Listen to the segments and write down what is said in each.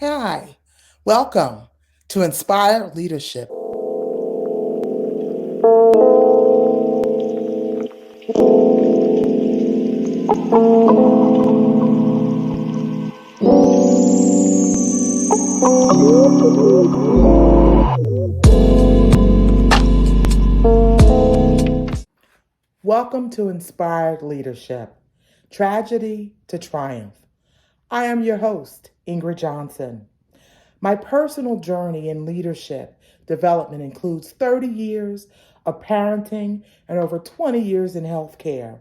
Hi, welcome to Inspire Leadership. Welcome to Inspired Leadership, Tragedy to Triumph. I am your host, Ingrid Johnson. My personal journey in leadership development includes 30 years of parenting and over 20 years in healthcare.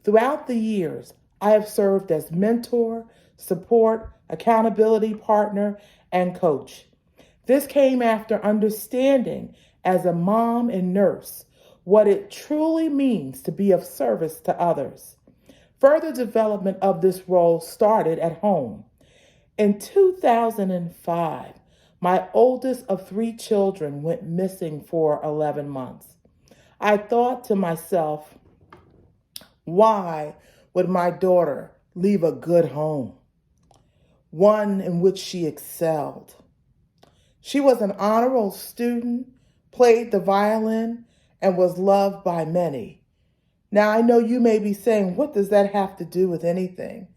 Throughout the years, I have served as mentor, support, accountability partner, and coach. This came after understanding as a mom and nurse what it truly means to be of service to others. Further development of this role started at home. In 2005, my oldest of three children went missing for 11 months. I thought to myself, why would my daughter leave a good home, one in which she excelled? She was an honor roll student, played the violin, and was loved by many. Now, I know you may be saying, what does that have to do with anything?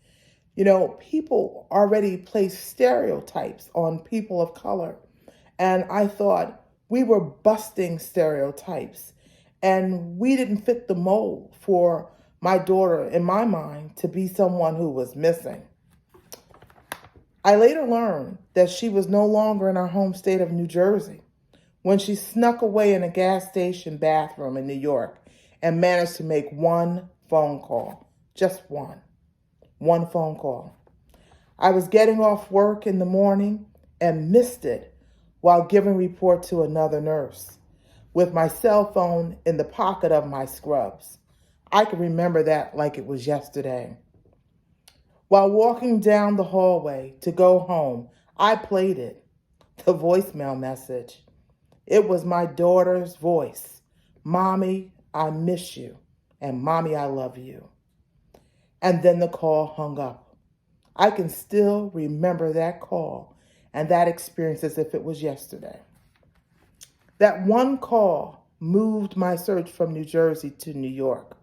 People already place stereotypes on people of color. And I thought we were busting stereotypes. And we didn't fit the mold for my daughter, in my mind, to be someone who was missing. I later learned that she was no longer in our home state of New Jersey when she snuck away in a gas station bathroom in New York and managed to make one phone call. Just one phone call. I was getting off work in the morning and missed it while giving report to another nurse with my cell phone in the pocket of my scrubs. I can remember that like it was yesterday. While walking down the hallway to go home, I played it, the voicemail message. It was my daughter's voice. Mommy, I miss you. And Mommy, I love you. And then the call hung up. I can still remember that call and that experience as if it was yesterday. That one call moved my search from New Jersey to New York.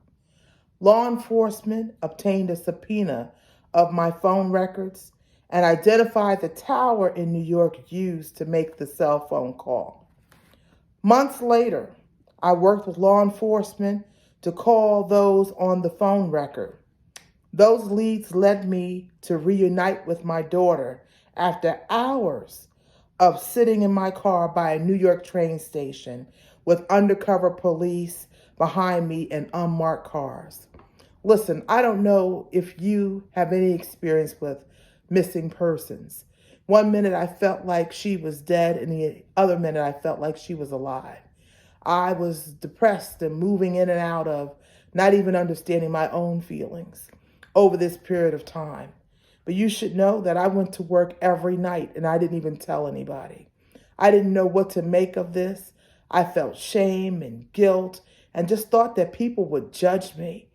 Law enforcement obtained a subpoena of my phone records and identified the tower in New York used to make the cell phone call. Months later, I worked with law enforcement to call those on the phone record. Those leads led me to reunite with my daughter after hours of sitting in my car by a New York train station with undercover police behind me in unmarked cars. Listen, I don't know if you have any experience with missing persons. One minute I felt like she was dead, and the other minute I felt like she was alive. I was depressed and moving in and out of not even understanding my own feelings over this period of time. But you should know that I went to work every night and I didn't even tell anybody. I didn't know what to make of this. I felt shame and guilt and just thought that people would judge me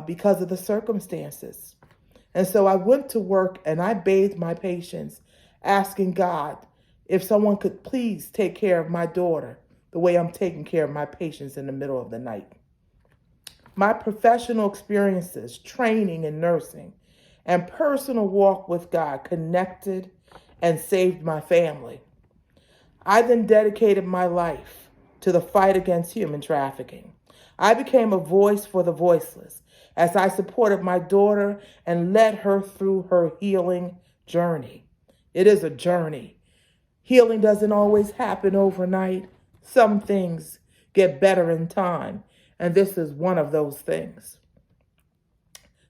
because of the circumstances. And so I went to work and I bathed my patients, asking God if someone could please take care of my daughter the way I'm taking care of my patients in the middle of the night. My professional experiences, training in nursing, and personal walk with God connected and saved my family. I then dedicated my life to the fight against human trafficking. I became a voice for the voiceless as I supported my daughter and led her through her healing journey. It is a journey. Healing doesn't always happen overnight. Some things get better in time, and this is one of those things.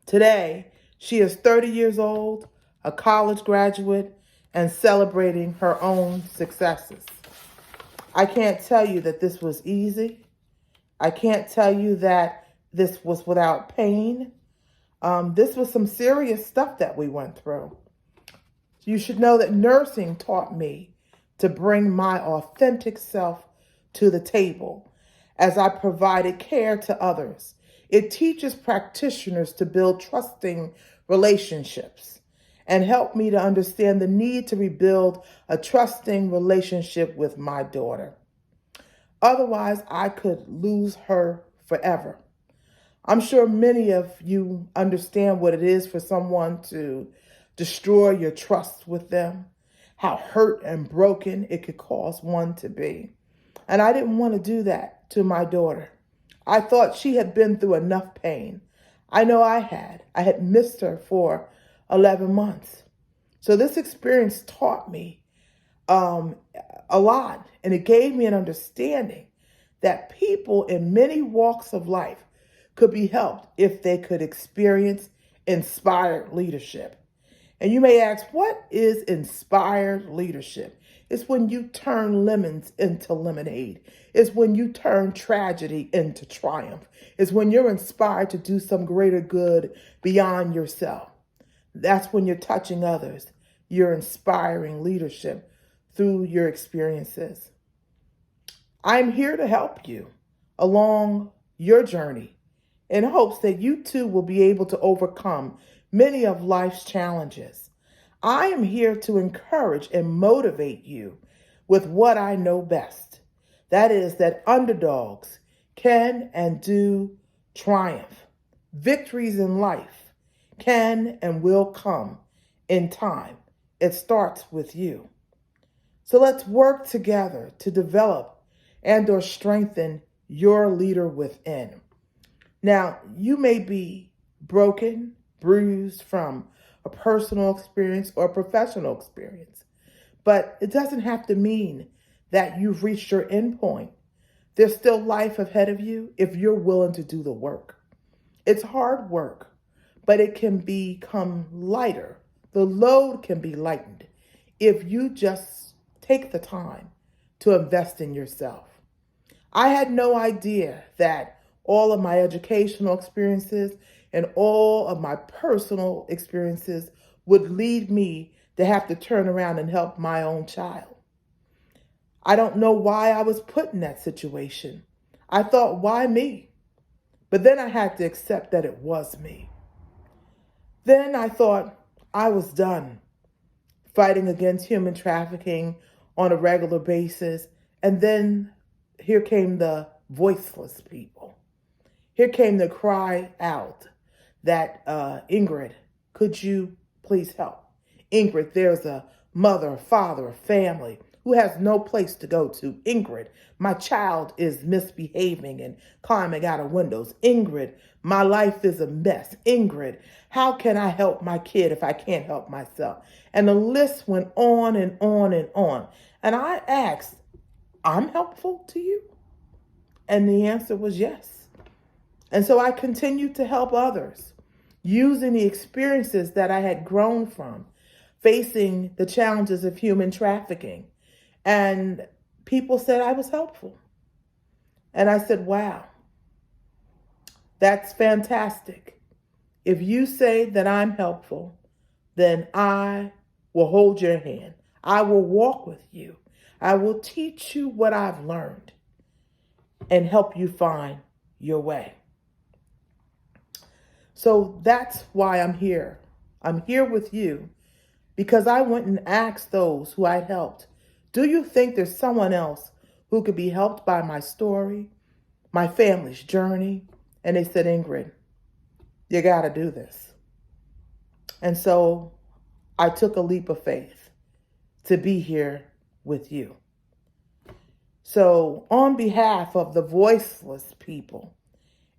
Today, she is 30 years old, a college graduate, and celebrating her own successes. I can't tell you that this was easy. I can't tell you that this was without pain. This was some serious stuff that we went through. You should know that nursing taught me to bring my authentic self to the table as I provided care to others. It teaches practitioners to build trusting relationships and helped me to understand the need to rebuild a trusting relationship with my daughter. Otherwise, I could lose her forever. I'm sure many of you understand what it is for someone to destroy your trust with them, how hurt and broken it could cause one to be. And I didn't want to do that to my daughter. I thought she had been through enough pain. I know I had. I had missed her for 11 months. So this experience taught me a lot, and it gave me an understanding that people in many walks of life could be helped if they could experience inspired leadership. And you may ask, what is inspired leadership? It's when you turn lemons into lemonade. It's when you turn tragedy into triumph. It's when you're inspired to do some greater good beyond yourself. That's when you're touching others. You're inspiring leadership through your experiences. I'm here to help you along your journey in hopes that you too will be able to overcome many of life's challenges. I am here to encourage and motivate you with what I know best. That is that underdogs can and do triumph. Victories in life can and will come in time. It starts with you. So let's work together to develop and or strengthen your leader within. Now, you may be broken, bruised from a personal experience or a professional experience, but it doesn't have to mean that you've reached your end point. There's still life ahead of you if you're willing to do the work. It's hard work, but it can become lighter. The load can be lightened if you just take the time to invest in yourself. I had no idea that all of my educational experiences and all of my personal experiences would lead me to have to turn around and help my own child. I don't know why I was put in that situation. I thought, why me? But then I had to accept that it was me. Then I thought I was done fighting against human trafficking on a regular basis. And then here came the voiceless people. Here came the cry out that, Ingrid, could you please help? Ingrid, there's a mother, a father, a family who has no place to go to. Ingrid, my child is misbehaving and climbing out of windows. Ingrid, my life is a mess. Ingrid, how can I help my kid if I can't help myself? And the list went on and on and on. And I asked, I'm helpful to you? And the answer was yes. And so I continued to help others using the experiences that I had grown from, facing the challenges of human trafficking. And people said I was helpful. And I said, wow, that's fantastic. If you say that I'm helpful, then I will hold your hand. I will walk with you. I will teach you what I've learned and help you find your way. So that's why I'm here. I'm here with you because I went and asked those who I'd helped, do you think there's someone else who could be helped by my story, my family's journey? And they said, Ingrid, you got to do this. And so I took a leap of faith to be here with you. So on behalf of the voiceless people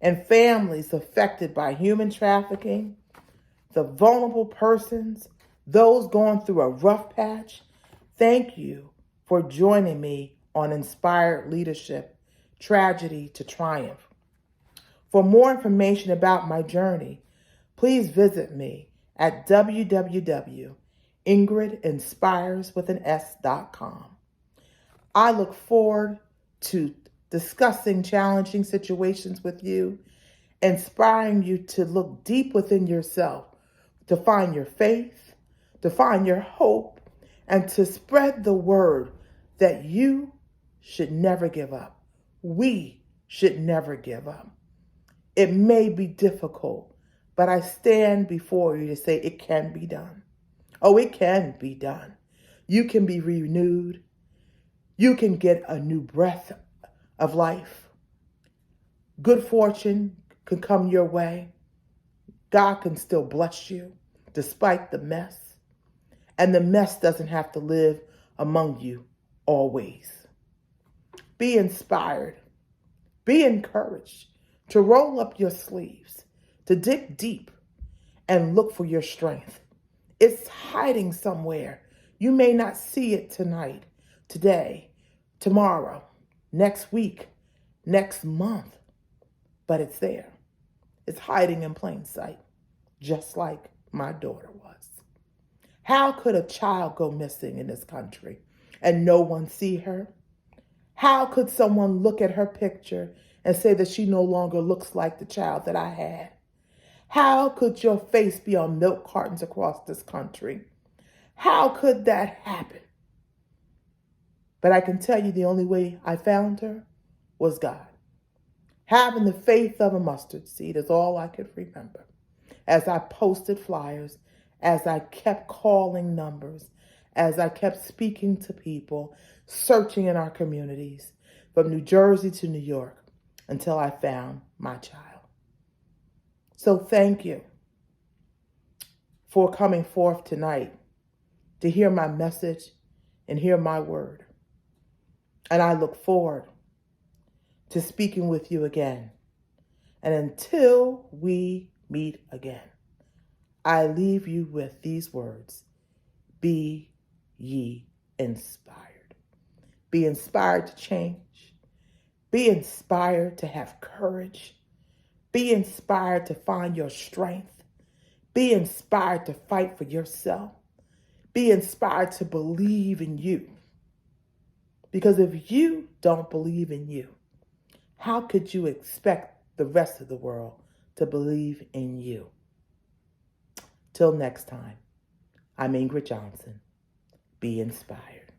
and families affected by human trafficking, the vulnerable persons, those going through a rough patch, thank you for joining me on Inspired Leadership, Tragedy to Triumph. For more information about my journey, please visit me at www.ingridinspires.com. I look forward to discussing challenging situations with you, inspiring you to look deep within yourself, to find your faith, to find your hope, and to spread the word that you should never give up. We should never give up. It may be difficult, but I stand before you to say it can be done. Oh, it can be done. You can be renewed. You can get a new breath of life. Good fortune can come your way. God can still bless you despite the mess. And the mess doesn't have to live among you always. Be inspired. Be encouraged to roll up your sleeves, to dig deep and look for your strength. It's hiding somewhere. You may not see it tonight, today, tomorrow, next week, next month, but it's there. It's hiding in plain sight, just like my daughter was. How could a child go missing in this country and no one see her? How could someone look at her picture and say that she no longer looks like the child that I had? How could your face be on milk cartons across this country? How could that happen? But I can tell you the only way I found her was God. Having the faith of a mustard seed is all I could remember. As I posted flyers, as I kept calling numbers, as I kept speaking to people, searching in our communities, from New Jersey to New York, until I found my child. So thank you for coming forth tonight to hear my message and hear my word. And I look forward to speaking with you again. And until we meet again, I leave you with these words: be ye inspired. Be inspired to change. Be inspired to have courage. Be inspired to find your strength. Be inspired to fight for yourself. Be inspired to believe in you. Because if you don't believe in you, how could you expect the rest of the world to believe in you? Till next time, I'm Ingrid Johnson. Be inspired.